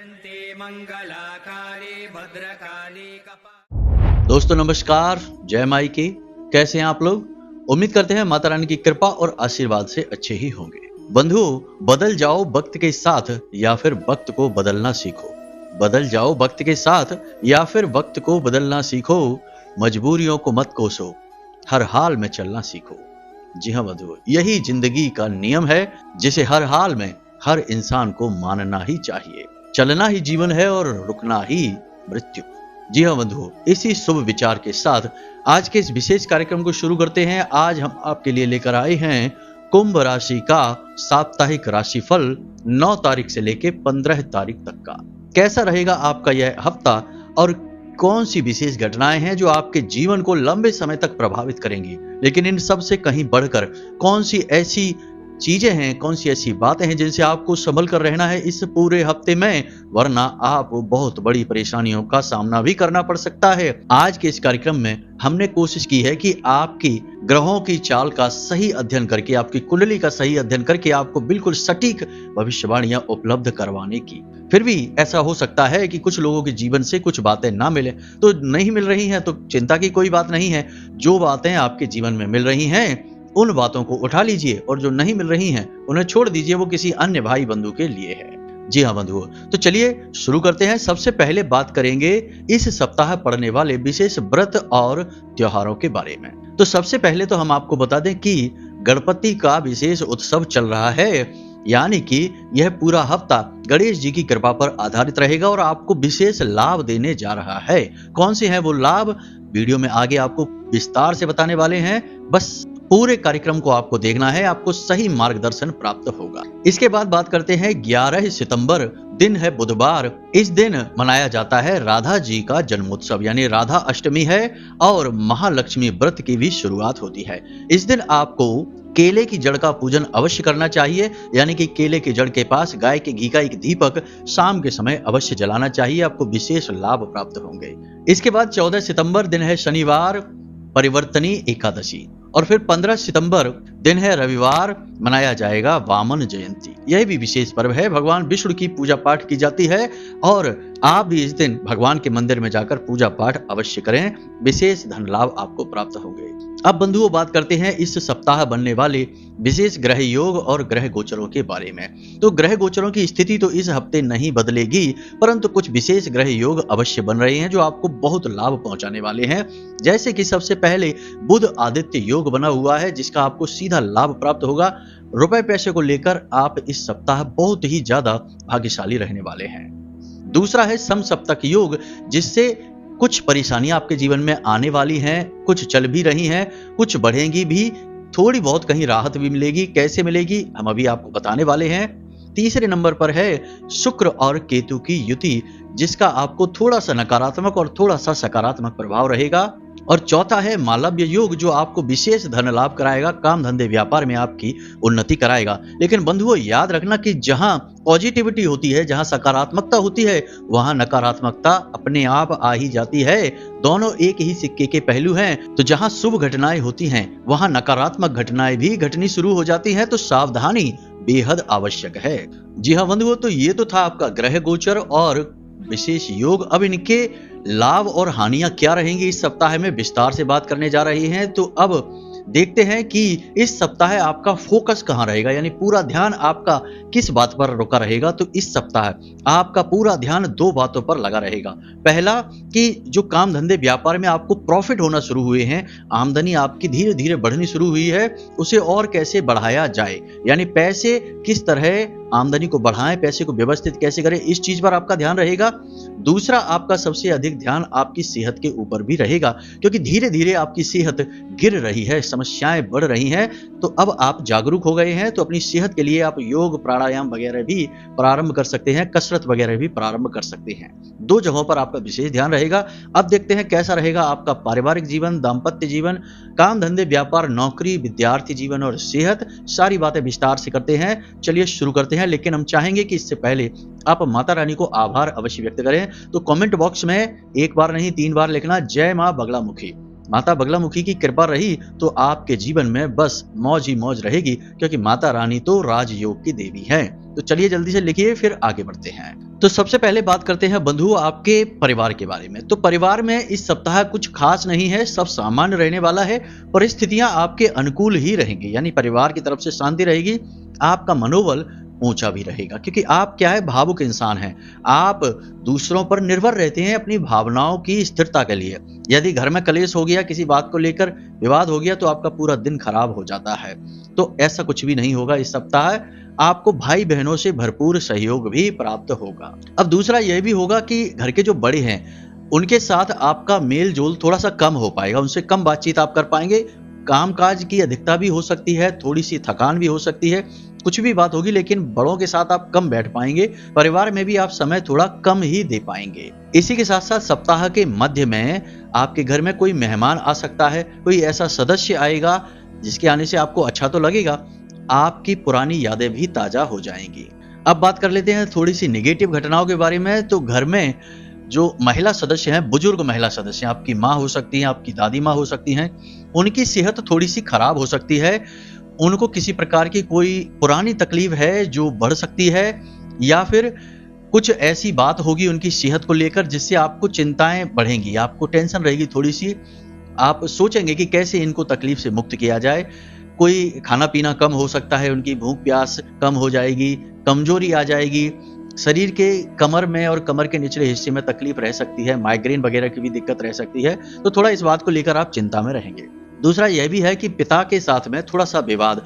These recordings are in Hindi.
वन्दे मंगलाकाले भद्रकाले दोस्तों नमस्कार, जय माई की। कैसे हैं आप लोग? उम्मीद करते हैं माता रानी की कृपा और आशीर्वाद से अच्छे ही होंगे। बंधुओं, बदल जाओ वक्त के साथ या फिर वक्त को बदलना सीखो। बदल जाओ वक्त के साथ या फिर वक्त को बदलना सीखो। मजबूरियों को मत कोसो, हर हाल में चलना सीखो। जी हाँ बंधुओं, यही जिंदगी का नियम है जिसे हर हाल में हर इंसान को मानना ही चाहिए। चलना ही जीवन है और रुकना ही मृत्यु। जी हाँ बंधुओं, इसी शुभ विचार के साथ आज के इस विशेष कार्यक्रम को शुरू करते हैं। आज हम आपके लिए लेकर आए हैं कुंभ राशि का साप्ताहिक राशिफल 9 तारीख से लेकर 15 तारीख तक का। कैसा रहेगा आपका यह हफ्ता और कौन सी विशेष घटनाएं हैं जो आपके जीवन को लंबे समय तक प्रभावित करेंगी। लेकिन इन सब से कहीं बढ़कर कौन सी ऐसी चीजें हैं, कौन सी ऐसी बातें हैं जिनसे आपको संभल कर रहना है इस पूरे हफ्ते में, वरना आप बहुत बड़ी परेशानियों का सामना भी करना पड़ सकता है। आज के इस कार्यक्रम में हमने कोशिश की है कि आपकी ग्रहों की चाल का सही अध्ययन करके, आपकी कुंडली का सही अध्ययन करके आपको बिल्कुल सटीक भविष्यवाणियां उपलब्ध करवाने की। फिर भी ऐसा हो सकता है कि कुछ लोगों के जीवन से कुछ बातें ना मिले, तो नहीं मिल रही हैं तो चिंता की कोई बात नहीं है। जो बातें आपके जीवन में मिल रही हैं उन बातों को उठा लीजिए और जो नहीं मिल रही हैं उन्हें छोड़ दीजिए, वो किसी अन्य भाई बंधु के लिए है। जी हाँ बंधुओं, तो चलिए शुरू करते हैं। सबसे पहले बात करेंगे इस सप्ताह पड़ने वाले विशेष व्रत और त्योहारों के बारे में। तो सबसे पहले तो हम आपको बता दें कि गणपति का विशेष उत्सव चल रहा है, यानी कि यह पूरा हफ्ता गणेश जी की कृपा पर आधारित रहेगा और आपको विशेष लाभ देने जा रहा है। कौन से हैं वो लाभ, वीडियो में आगे आपको विस्तार से बताने वाले हैं। बस पूरे कार्यक्रम को आपको देखना है, आपको सही मार्गदर्शन प्राप्त होगा। इसके बाद बात करते हैं 11 सितंबर, दिन है बुधवार। इस दिन मनाया जाता है राधा जी का जन्मोत्सव, यानी राधा अष्टमी है और महालक्ष्मी व्रत की भी शुरुआत होती है। इस दिन आपको केले की जड़ का पूजन अवश्य करना चाहिए, यानी कि केले की जड़ के पास गाय के घी का एक दीपक शाम के समय अवश्य जलाना चाहिए, आपको विशेष लाभ प्राप्त होंगे। इसके बाद 14 सितंबर, दिन है शनिवार, परिवर्तनी एकादशी। और फिर 15 सितंबर दिन है रविवार, मनाया जाएगा वामन जयंती। यह भी विशेष पर्व है, भगवान विष्णु की पूजा पाठ की जाती है और आप भी इस दिन भगवान के मंदिर में जाकर पूजा पाठ अवश्य करें, विशेष धन लाभ आपको प्राप्त होंगे। अब बंधुओं बात करते हैं इस सप्ताह बनने वाले विशेष ग्रह योग और ग्रह गोचरों के बारे में। तो ग्रह गोचरों की स्थिति तो इस हफ्ते नहीं बदलेगी, परंतु कुछ विशेष ग्रह योग अवश्य बन रहे हैं जो आपको बहुत लाभ पहुंचाने वाले हैं। जैसे कि सबसे पहले बुध आदित्य योग बना हुआ है, जिसका आपको सीधा लाभ प्राप्त होगा। रुपए पैसे को लेकर आप इस सप्ताह बहुत ही ज्यादा भाग्यशाली रहने वाले हैं। दूसरा है समसप्तक योग, जिससे कुछ परेशानियां आपके जीवन में आने वाली हैं, कुछ चल भी रही हैं, कुछ बढ़ेंगी भी, थोड़ी बहुत कहीं राहत भी मिलेगी। कैसे मिलेगी हम अभी आपको बताने वाले हैं। तीसरे नंबर पर है शुक्र और केतु की युति, जिसका आपको थोड़ा सा नकारात्मक और थोड़ा सा सकारात्मक प्रभाव रहेगा। और चौथा है मालव्य योग, जो आपको विशेष धन लाभ कराएगा, काम धंधे व्यापार में आपकी उन्नति कराएगा। लेकिन बंधुओं याद रखना कि जहां पॉजिटिविटी होती है, जहां सकारात्मकता होती है, वहां नकारात्मकता अपने आप आ ही जाती है। दोनों एक ही सिक्के के पहलू हैं। तो जहां शुभ घटनाएं होती हैं वहां नकारात्मक घटनाएं भी घटनी शुरू हो जाती हैं, तो सावधानी बेहद आवश्यक है। जी हाँ बंधुओं, तो ये तो था आपका ग्रह गोचर और विशेष योग। अब इनके लाभ और हानियां क्या रहेंगी इस सप्ताह में विस्तार से बात करने जा रहे हैं। तो अब देखते हैं कि इस सप्ताह आपका फोकस कहां रहेगा, यानी पूरा ध्यान आपका किस बात पर रुका रहेगा। तो इस सप्ताह आपका पूरा ध्यान 2 बातों पर लगा रहेगा। पहला कि जो काम धंधे व्यापार में आपको प्रॉफिट होना शुरू हुए हैं, आमदनी आपकी धीरे धीरे बढ़नी शुरू हुई है, उसे और कैसे बढ़ाया जाए, यानी पैसे किस तरह आमदनी को बढ़ाएं, पैसे को व्यवस्थित कैसे करें, इस चीज पर आपका ध्यान रहेगा। दूसरा, आपका सबसे अधिक ध्यान आपकी सेहत के ऊपर भी रहेगा, क्योंकि धीरे धीरे आपकी सेहत गिर रही है, समस्याएं बढ़ रही हैं। तो अब आप जागरूक हो गए हैं, तो अपनी सेहत के लिए आप योग प्राणायाम वगैरह भी प्रारंभ कर सकते हैं, कसरत वगैरह भी प्रारंभ कर सकते हैं। 2 जगहों पर आपका विशेष ध्यान रहेगा। अब देखते हैं कैसा रहेगा आपका पारिवारिक जीवन, दाम्पत्य जीवन, काम धंधे व्यापार, नौकरी, विद्यार्थी जीवन और सेहत। सारी बातें विस्तार से करते हैं। चलिए शुरू करते हैं, लेकिन हम चाहेंगे कि इससे पहले आप माता रानी को आभार अवश्य व्यक्त करें। तो कमेंट बॉक्स में 1 बार नहीं 3 बार लिखना, जय मां बगलामुखी। माता बगलामुखी की कृपा रही तो आपके जीवन में बस मौज ही मौज रहेगी, क्योंकि माता रानी तो राजयोग की देवी हैं। तो चलिए जल्दी से लिखिए, फिर आगे बढ़ते हैं। तो सबसे पहले बात करते हैं बंधु आपके परिवार के बारे में। तो परिवार में इस सप्ताह कुछ खास नहीं है, सब सामान्य रहने वाला है। परिस्थितियां आपके अनुकूल ही रहेंगी, यानी परिवार की तरफ से शांति रहेगी। आपका मनोबल ऊंचा भी रहेगा, क्योंकि आप क्या है, भावुक इंसान हैं। आप दूसरों पर निर्भर रहते हैं अपनी भावनाओं की स्थिरता के लिए। यदि घर में कलेश हो गया, किसी बात को लेकर विवाद हो गया, तो आपका पूरा दिन खराब हो जाता है। तो ऐसा कुछ भी नहीं होगा इस सप्ताह। आपको भाई बहनों से भरपूर सहयोग भी प्राप्त होगा। अब दूसरा यह भी होगा कि घर के जो बड़े हैं उनके साथ आपका मेल जोल थोड़ा सा कम हो पाएगा, उनसे कम बातचीत आप कर पाएंगे। कामकाज की अधिकता भी हो सकती है, थोड़ी सी थकान भी हो सकती है, कुछ भी बात होगी, लेकिन बड़ों के साथ आप कम बैठ पाएंगे। परिवार में भी आप समय थोड़ा कम ही दे पाएंगे। इसी के साथ साथ सप्ताह के मध्य में आपके घर में कोई मेहमान आ सकता है, कोई ऐसा सदस्य आएगा जिसके आने से आपको अच्छा तो लगेगा, आपकी पुरानी यादें भी ताजा हो जाएंगी। अब बात कर लेते हैं थोड़ी सी नेगेटिव घटनाओं के बारे में। तो घर में जो महिला सदस्य हैं, बुजुर्ग महिला सदस्य, आपकी माँ हो सकती हैं, आपकी दादी माँ हो सकती हैं, उनकी सेहत थोड़ी सी खराब हो सकती है। उनको किसी प्रकार की कोई पुरानी तकलीफ है जो बढ़ सकती है, या फिर कुछ ऐसी बात होगी उनकी सेहत को लेकर जिससे आपको चिंताएं बढ़ेंगी, आपको टेंशन रहेगी थोड़ी सी। आप सोचेंगे कि कैसे इनको तकलीफ से मुक्त किया जाए। कोई खाना पीना कम हो सकता है, उनकी भूख प्यास कम हो जाएगी, कमजोरी आ जाएगी, शरीर के कमर में और कमर के निचले हिस्से में तकलीफ रह सकती है, माइग्रेन वगैरह की भी दिक्कत रह सकती है। तो थोड़ा इस बात को लेकर आप चिंता में रहेंगे। दूसरा यह भी है कि पिता के साथ में थोड़ा सा विवाद,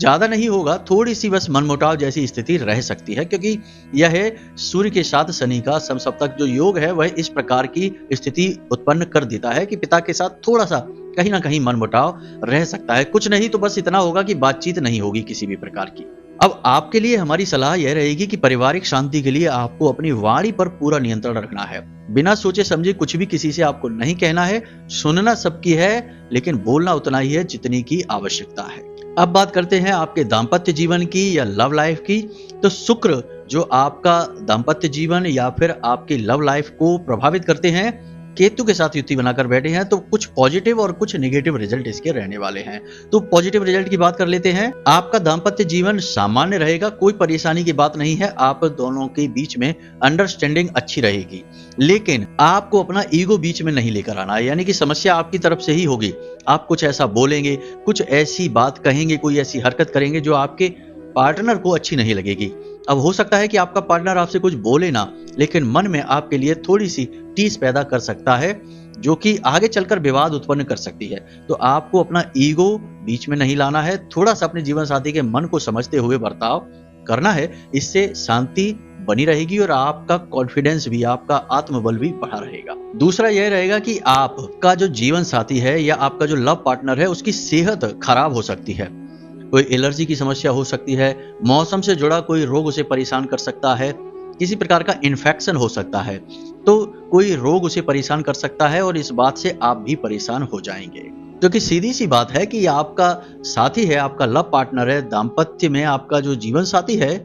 ज्यादा नहीं होगा, थोड़ी सी बस मनमुटाव जैसी स्थिति रह सकती है, क्योंकि यह है सूर्य के साथ शनि का समसप्तक जो योग है वह इस प्रकार की स्थिति उत्पन्न कर देता है कि पिता के साथ थोड़ा सा कहीं ना कहीं मनमुटाव रह सकता है। कुछ नहीं तो बस इतना होगा कि बातचीत नहीं होगी किसी भी प्रकार की। अब आपके लिए हमारी सलाह यह रहेगी कि पारिवारिक शांति के लिए आपको अपनी वाणी पर पूरा नियंत्रण रखना है। बिना सोचे समझे कुछ भी किसी से आपको नहीं कहना है। सुनना सबकी है, लेकिन बोलना उतना ही है जितनी की आवश्यकता है। अब बात करते हैं आपके दाम्पत्य जीवन की या लव लाइफ की। तो शुक्र जो आपका दाम्पत्य जीवन या फिर आपकी लव लाइफ को प्रभावित करते हैं, केतु के साथ युति बनाकर बैठे हैं, तो कुछ पॉजिटिव और कुछ नेगेटिव रिजल्ट इसके रहने वाले हैं। तो पॉजिटिव रिजल्ट की बात कर लेते हैं। आपका दाम्पत्य जीवन सामान्य रहेगा, कोई परेशानी की बात नहीं है। आप दोनों के बीच में अंडरस्टैंडिंग अच्छी रहेगी, लेकिन आपको अपना ईगो बीच में नहीं लेकर आना है, यानी कि समस्या आपकी तरफ से ही होगी। आप कुछ ऐसा बोलेंगे, कुछ ऐसी बात कहेंगे, कोई ऐसी हरकत करेंगे जो आपके पार्टनर को अच्छी नहीं लगेगी। अब हो सकता है कि आपका पार्टनर आपसे कुछ बोले ना, लेकिन मन में आपके लिए थोड़ी सी टीस पैदा कर सकता है, जो कि आगे चलकर विवाद उत्पन्न कर सकती है। तो आपको अपना ईगो बीच में नहीं लाना है, थोड़ा सा अपने जीवन साथी के मन को समझते हुए बर्ताव करना है। इससे शांति बनी रहेगी और आपका कॉन्फिडेंस भी, आपका आत्मबल भी बढ़ा रहेगा। दूसरा यह रहेगा कि आपका जो जीवन साथी है या आपका जो लव पार्टनर है, उसकी सेहत खराब हो सकती है। कोई एलर्जी की समस्या हो सकती है, मौसम से जुड़ा कोई रोग उसे परेशान कर सकता है, किसी प्रकार का इन्फेक्शन हो सकता है, तो कोई रोग उसे परेशान कर सकता है और इस बात से आप भी परेशान हो जाएंगे। क्योंकि सीधी सी बात है कि आपका साथी है, आपका लव पार्टनर है, दाम्पत्य में आपका जो जीवन साथी है,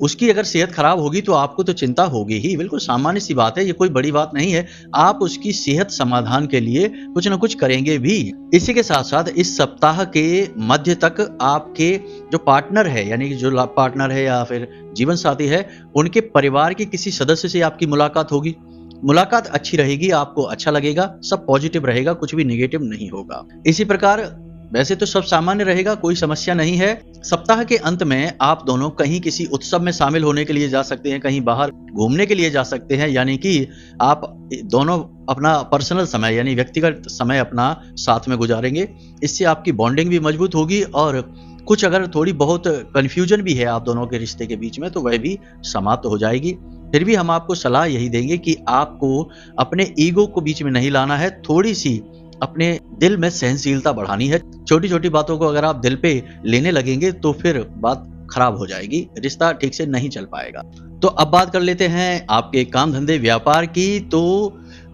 उसकी अगर सेहत खराब होगी तो आपको तो चिंता होगी ही। बिल्कुल सामान्य सी बात है, ये कोई बड़ी बात नहीं है। आप उसकी सेहत समाधान के लिए कुछ ना कुछ करेंगे भी। इसी के साथ साथ इस सप्ताह के मध्य तक आपके जो पार्टनर है, यानी कि जो लव पार्टनर है या फिर जीवन साथी है, उनके परिवार के किसी सदस्य से आपकी मुलाकात होगी। मुलाकात अच्छी रहेगी, आपको अच्छा लगेगा, सब पॉजिटिव रहेगा, कुछ भी नेगेटिव नहीं होगा। इसी प्रकार वैसे तो सब सामान्य रहेगा, कोई समस्या नहीं है। सप्ताह के अंत में आप दोनों कहीं किसी उत्सव में शामिल होने के लिए जा सकते हैं, कहीं बाहर घूमने के लिए जा सकते हैं, यानी कि आप दोनों अपना पर्सनल समय यानी व्यक्तिगत समय अपना साथ में गुजारेंगे। इससे आपकी बॉन्डिंग भी मजबूत होगी और कुछ अगर थोड़ी बहुत कंफ्यूजन भी है आप दोनों के रिश्ते के बीच में, तो वह भी समाप्त हो जाएगी। फिर भी हम आपको सलाह यही देंगे कि आपको अपने ईगो को बीच में नहीं लाना है, थोड़ी सी अपने दिल में सहनशीलता बढ़ानी है। छोटी छोटी बातों को अगर आप दिल पे लेने लगेंगे तो फिर बात खराब हो जाएगी, रिश्ता ठीक से नहीं चल पाएगा। तो अब बात कर लेते हैं आपके काम धंधे व्यापार की। तो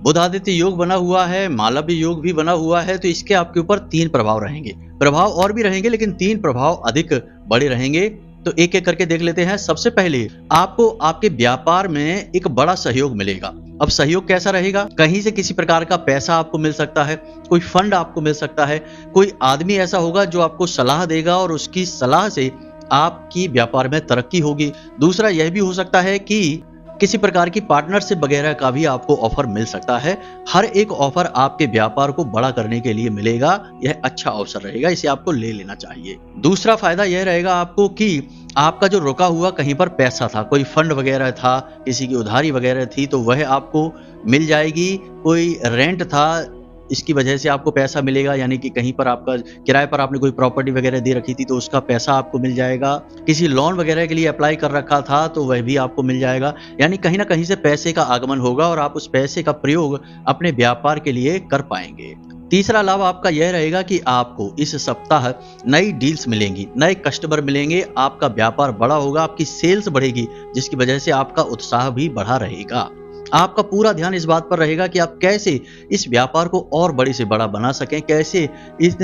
बुधादित्य योग बना हुआ है, मालव्य योग भी बना हुआ है, तो इसके आपके ऊपर 3 प्रभाव रहेंगे। प्रभाव और भी रहेंगे, लेकिन 3 प्रभाव अधिक बड़े रहेंगे। तो एक एक करके देख लेते हैं। सबसे पहले आपको आपके व्यापार में एक बड़ा सहयोग मिलेगा। अब सहयोग कैसा रहेगा? कहीं से किसी प्रकार का पैसा आपको मिल सकता है, कोई फंड आपको मिल सकता है, कोई आदमी ऐसा होगा जो आपको सलाह देगा और उसकी सलाह से आपकी व्यापार में तरक्की होगी। दूसरा यह भी हो सकता है कि किसी प्रकार की पार्टनरशिप वगैरह का भी आपको ऑफर मिल सकता है। हर एक ऑफर आपके व्यापार को बड़ा करने के लिए मिलेगा। यह अच्छा अवसर रहेगा, इसे आपको ले लेना चाहिए। दूसरा फायदा यह रहेगा आपको कि आपका जो रुका हुआ कहीं पर पैसा था, कोई फंड वगैरह था, किसी की उधारी वगैरह थी, तो वह आपको मिल जाएगी। कोई रेंट था, इसकी वजह से आपको पैसा मिलेगा, यानी कि कहीं पर आपका किराए पर आपने कोई प्रॉपर्टी वगैरह दे रखी थी तो उसका पैसा आपको मिल जाएगा। किसी लोन वगैरह के लिए अप्लाई कर रखा था तो वह भी आपको मिल जाएगा। यानी कहीं ना कहीं से पैसे का आगमन होगा और आप उस पैसे का प्रयोग अपने व्यापार के लिए कर पाएंगे। तीसरा लाभ आपका यह रहेगा कि आपको इस सप्ताह नई डील्स मिलेंगी, नए कस्टमर मिलेंगे, आपका व्यापार बड़ा होगा, आपकी सेल्स बढ़ेगी, जिसकी वजह से आपका उत्साह भी बढ़ा रहेगा। आपका पूरा ध्यान इस बात पर रहेगा कि आप कैसे इस व्यापार को और बड़े से बड़ा बना सकें, कैसे इस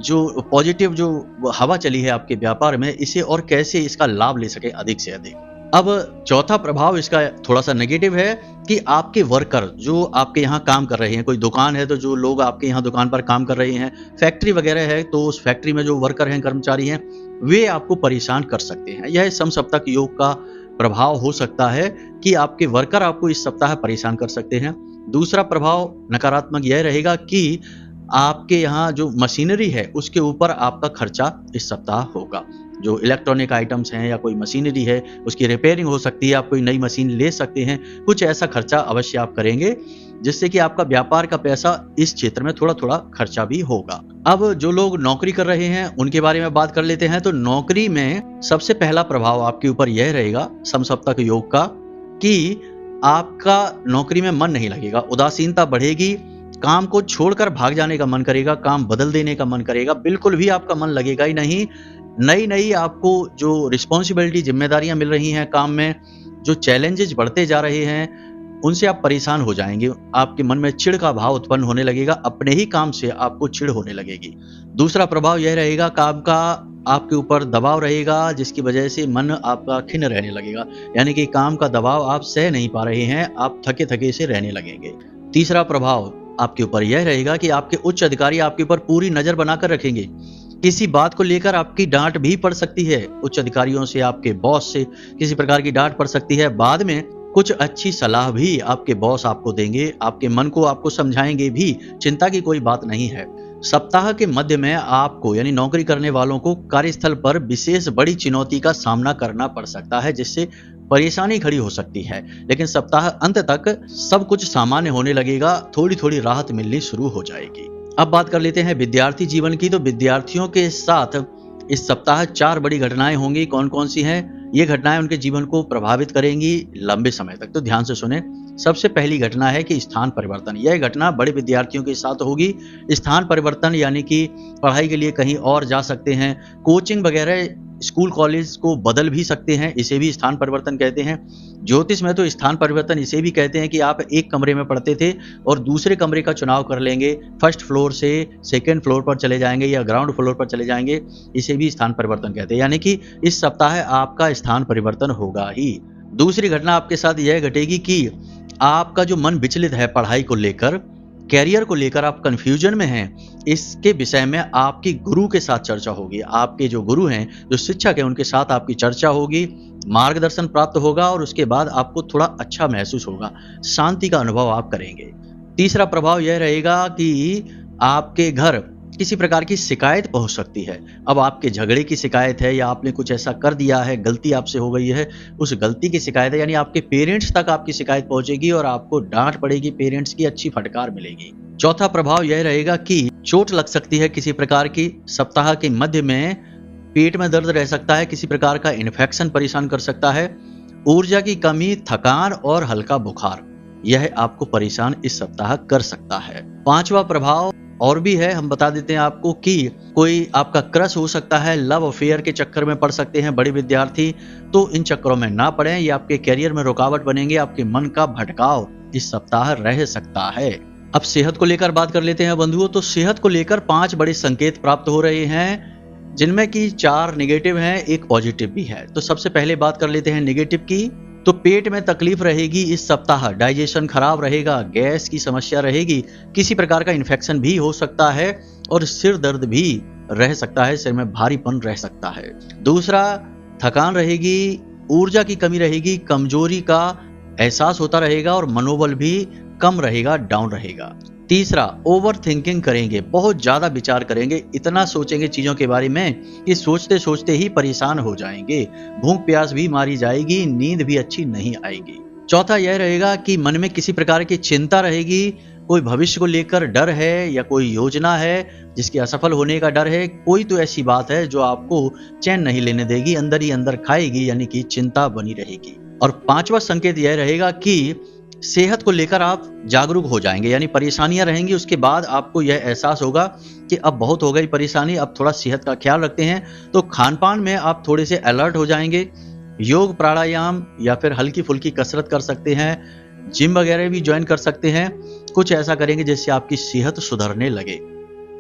जो पॉजिटिव जो हवा चली है आपके व्यापार में, इसे और कैसे इसका लाभ ले सकें अधिक से अधिक। अब चौथा प्रभाव इसका थोड़ा सा नेगेटिव है कि आपके वर्कर जो आपके यहाँ काम कर रहे हैं, कोई दुकान है तो जो लोग आपके यहाँ दुकान पर काम कर रहे हैं, फैक्ट्री वगैरह है तो उस फैक्ट्री में जो वर्कर हैं, कर्मचारी हैं, वे आपको परेशान कर सकते हैं। यह समसप्तक योग का प्रभाव हो सकता है कि आपके वर्कर आपको इस सप्ताह परेशान कर सकते हैं। दूसरा प्रभाव नकारात्मक यह रहेगा कि आपके यहाँ जो मशीनरी है उसके ऊपर आपका खर्चा इस सप्ताह होगा। जो इलेक्ट्रॉनिक आइटम्स हैं या कोई मशीनरी है उसकी रिपेयरिंग हो सकती है, आप कोई नई मशीन ले सकते हैं, कुछ ऐसा खर्चा अवश्य आप करेंगे जिससे कि आपका व्यापार का पैसा इस क्षेत्र में थोड़ा थोड़ा खर्चा भी होगा। अब जो लोग नौकरी कर रहे हैं उनके बारे में बात कर लेते हैं। तो नौकरी में सबसे पहला प्रभाव आपके ऊपर यह रहेगा समसप्तक योग का कि आपका नौकरी में मन नहीं लगेगा, उदासीनता बढ़ेगी, काम को छोड़कर भाग जाने का मन करेगा, काम बदल देने का मन करेगा, बिल्कुल भी आपका मन लगेगा ही नहीं। नई नई आपको जो रिस्पॉन्सिबिलिटी जिम्मेदारियां मिल रही हैं काम में, जो चैलेंजेस बढ़ते जा रहे हैं, उनसे आप परेशान हो जाएंगे। आपके मन में चिढ़ का भाव उत्पन्न होने लगेगा, अपने ही काम से आपको चिढ़ होने लगेगी। दूसरा प्रभाव यह रहेगा काम का आपके ऊपर दबाव रहेगा, जिसकी वजह से मन आपका खिन्न रहने लगेगा, यानी कि काम का दबाव आप सह नहीं पा रहे हैं, आप थके थके से रहने लगेंगे। तीसरा प्रभाव आपके ऊपर यह रहेगा कि आपके उच्च अधिकारी आपके ऊपर पूरी नजर बनाकर रखेंगे। किसी बात को लेकर आपकी डांट भी पड़ सकती है, उच्च अधिकारियों से, आपके बॉस से किसी प्रकार की डांट पड़ सकती है। बाद में कुछ अच्छी सलाह भी आपके बॉस आपको देंगे, आपके मन को आपको समझाएंगे भी, चिंता की कोई बात नहीं है। सप्ताह के मध्य में आपको यानी नौकरी करने वालों को कार्यस्थल पर विशेष बड़ी चुनौती का सामना करना पड़ सकता है, जिससे परेशानी खड़ी हो सकती है, लेकिन सप्ताह अंत तक सब कुछ सामान्य होने लगेगा, थोड़ी थोड़ी राहत मिलनी शुरू हो जाएगी। अब बात कर लेते हैं विद्यार्थी जीवन की। तो विद्यार्थियों के साथ इस सप्ताह 4 बड़ी घटनाएं होंगी। कौन कौन सी हैं? ये घटनाएं उनके जीवन को प्रभावित करेंगी लंबे समय तक, तो ध्यान से सुने। सबसे पहली घटना है कि स्थान परिवर्तन। यह घटना बड़े विद्यार्थियों के साथ होगी। स्थान परिवर्तन यानी कि पढ़ाई के लिए कहीं और जा सकते हैं, कोचिंग वगैरह स्कूल कॉलेज को बदल भी सकते हैं, इसे भी स्थान परिवर्तन कहते हैं। ज्योतिष में तो स्थान परिवर्तन इसे भी कहते हैं कि आप एक कमरे में पढ़ते थे और दूसरे कमरे का चुनाव कर लेंगे, फर्स्ट फ्लोर से सेकंड फ्लोर पर चले जाएंगे या ग्राउंड फ्लोर पर चले जाएंगे, इसे भी स्थान परिवर्तन कहते हैं। यानी कि इस सप्ताह आपका स्थान परिवर्तन होगा ही। दूसरी घटना आपके साथ यह घटेगी कि आपका जो मन विचलित है पढ़ाई को लेकर, कैरियर को लेकर आप कंफ्यूजन में हैं, इसके विषय में आपकी गुरु के साथ चर्चा होगी। आपके जो गुरु हैं, जो शिक्षक हैं, उनके साथ आपकी चर्चा होगी, मार्गदर्शन प्राप्त होगा और उसके बाद आपको थोड़ा अच्छा महसूस होगा, शांति का अनुभव आप करेंगे। तीसरा प्रभाव यह रहेगा कि आपके घर किसी प्रकार की शिकायत पहुंच सकती है। अब आपके झगड़े की शिकायत है या आपने कुछ ऐसा कर दिया है, गलती आपसे हो गई है, उस गलती की शिकायत है, यानी आपके पेरेंट्स तक आपकी शिकायत पहुंचेगी और आपको डांट पड़ेगी, पेरेंट्स की अच्छी फटकार मिलेगी। चौथा प्रभाव यह रहेगा कि चोट लग सकती है किसी प्रकार की। सप्ताह के मध्य में पेट में दर्द रह सकता है, किसी प्रकार का इन्फेक्शन परेशान कर सकता है। ऊर्जा की कमी, थकान और हल्का बुखार, यह आपको परेशान इस सप्ताह कर सकता है। पांचवा प्रभाव और भी है, हम बता देते हैं आपको कि कोई आपका क्रश हो सकता है, लव अफेयर के चक्कर में पड़ सकते हैं बड़े विद्यार्थी, तो इन चक्करों में ना पड़ें, ये आपके करियर में रुकावट बनेंगे, आपके मन का भटकाव इस सप्ताह रह सकता है। अब सेहत को लेकर बात कर लेते हैं बंधुओं। तो सेहत को लेकर 5 बड़े संकेत प्राप्त हो रहे हैं, जिनमें कि 4 नेगेटिव हैं, 1 पॉजिटिव भी है। तो सबसे पहले बात कर लेते हैं नेगेटिव की। तो पेट में तकलीफ रहेगी इस सप्ताह, डाइजेशन खराब रहेगा, गैस की समस्या रहेगी, किसी प्रकार का इन्फेक्शन भी हो सकता है और सिर दर्द भी रह सकता है, सिर में भारीपन रह सकता है। दूसरा, थकान रहेगी, ऊर्जा की कमी रहेगी, कमजोरी का एहसास होता रहेगा और मनोबल भी कम रहेगा, डाउन रहेगा। तीसरा, ओवर थिंकिंग करेंगे, बहुत ज्यादा विचार करेंगे, इतना सोचेंगे चीजों के बारे में कि सोचते सोचते ही परेशान हो जाएंगे, भूख प्यास भी मारी जाएगी, नींद भी अच्छी नहीं आएगी। चौथा यह रहेगा कि मन में किसी प्रकार की चिंता रहेगी, कोई भविष्य को लेकर डर है या कोई योजना है जिसके असफल होने का डर है, कोई तो ऐसी बात है जो आपको चैन नहीं लेने देगी, अंदर ही अंदर खाएगी, यानी कि चिंता बनी रहेगी। और पांचवा संकेत यह रहेगा कि सेहत को लेकर आप जागरूक हो जाएंगे, यानी परेशानियां रहेंगी, उसके बाद आपको यह एहसास होगा कि अब बहुत हो गई परेशानी, अब थोड़ा सेहत का ख्याल रखते हैं। तो खान पान में आप थोड़े से अलर्ट हो जाएंगे, योग प्राणायाम या फिर हल्की फुल्की कसरत कर सकते हैं, जिम वगैरह भी ज्वाइन कर सकते हैं। कुछ ऐसा करेंगे जिससे आपकी सेहत सुधरने लगे,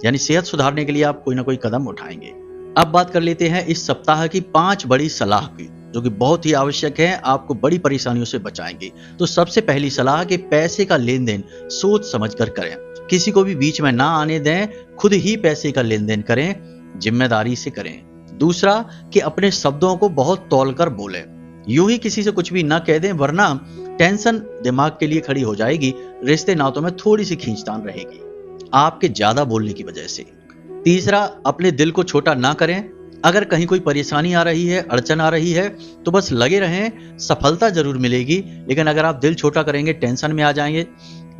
यानी सेहत सुधारने के लिए आप कोई ना कोई कदम उठाएंगे। अब बात कर लेते हैं इस सप्ताह की 5 बड़ी सलाह की, जो कि बहुत ही आवश्यक है, आपको बड़ी परेशानियों से बचाएंगे। तो सबसे पहली सलाह कि पैसे का लेन देन सोच समझ कर करें, किसी को भी बीच में ना आने दें, खुद ही पैसे का लेन देन करें, जिम्मेदारी से करें। दूसरा कि अपने शब्दों को बहुत तौलकर बोलें, यूं ही किसी से कुछ भी ना कह दें, वरना टेंशन दिमाग के लिए खड़ी हो जाएगी, रिश्ते नातों में थोड़ी सी खींचतान रहेगी आपके ज्यादा बोलने की वजह से। तीसरा, अपने दिल को छोटा ना करें, अगर कहीं कोई परेशानी आ रही है, अड़चन आ रही है, तो बस लगे रहें, सफलता जरूर मिलेगी, लेकिन अगर आप दिल छोटा करेंगे, टेंशन में आ जाएंगे,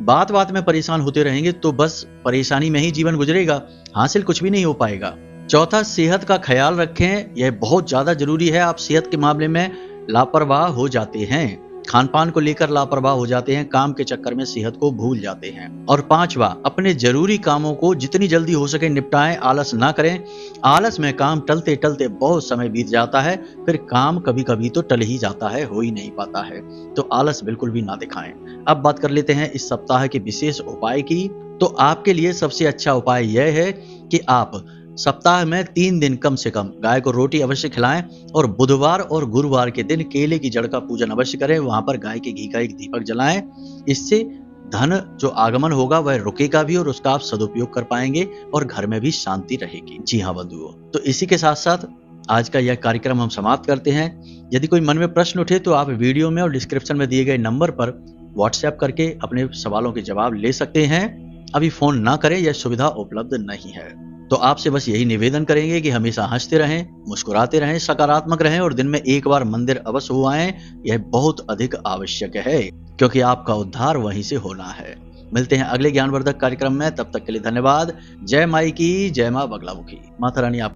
बात बात में परेशान होते रहेंगे, तो बस परेशानी में ही जीवन गुजरेगा, हासिल कुछ भी नहीं हो पाएगा। चौथा, सेहत का ख्याल रखें, यह बहुत ज्यादा जरूरी है। आप सेहत के मामले में लापरवाह हो जाते हैं, खान पान को लेकर लापरवाह हो जाते हैं, काम के चक्कर में सेहत को भूल जाते हैं। और पांचवा, अपने जरूरी कामों को जितनी जल्दी हो सके निपटाएं, आलस ना करें। आलस में काम टलते टलते बहुत समय बीत जाता है, फिर काम कभी कभी तो टल ही जाता है, हो ही नहीं पाता है, तो आलस बिल्कुल भी ना दिखाएं। अब बात कर लेते हैं इस सप्ताह के विशेष उपाय की। तो आपके लिए सबसे अच्छा उपाय यह है कि आप सप्ताह में 3 दिन कम से कम गाय को रोटी अवश्य खिलाएं, और बुधवार और गुरुवार के दिन केले की जड़ का पूजन अवश्य करें, वहां पर गाय के घी का एक दीपक जलाएं। इससे धन जो आगमन होगा वह रुकेगा भी और उसका आप सदुपयोग कर पाएंगे और घर में भी शांति रहेगी। जी हाँ बंधुओं, तो इसी के साथ साथ आज का यह कार्यक्रम हम समाप्त करते हैं। यदि कोई मन में प्रश्न उठे तो आप वीडियो में और डिस्क्रिप्शन में दिए गए नंबर पर व्हाट्सएप करके अपने सवालों के जवाब ले सकते हैं। अभी फोन ना करें, यह सुविधा उपलब्ध नहीं है। तो आपसे बस यही निवेदन करेंगे कि हमेशा हंसते रहें, मुस्कुराते रहें, सकारात्मक रहें और दिन में एक बार मंदिर अवश्य हो आएं। यह बहुत अधिक आवश्यक है, क्योंकि आपका उद्धार वहीं से होना है। मिलते हैं अगले ज्ञानवर्धक कार्यक्रम में, तब तक के लिए धन्यवाद। जय माई की, जय मां बगलामुखी। माता रानी आप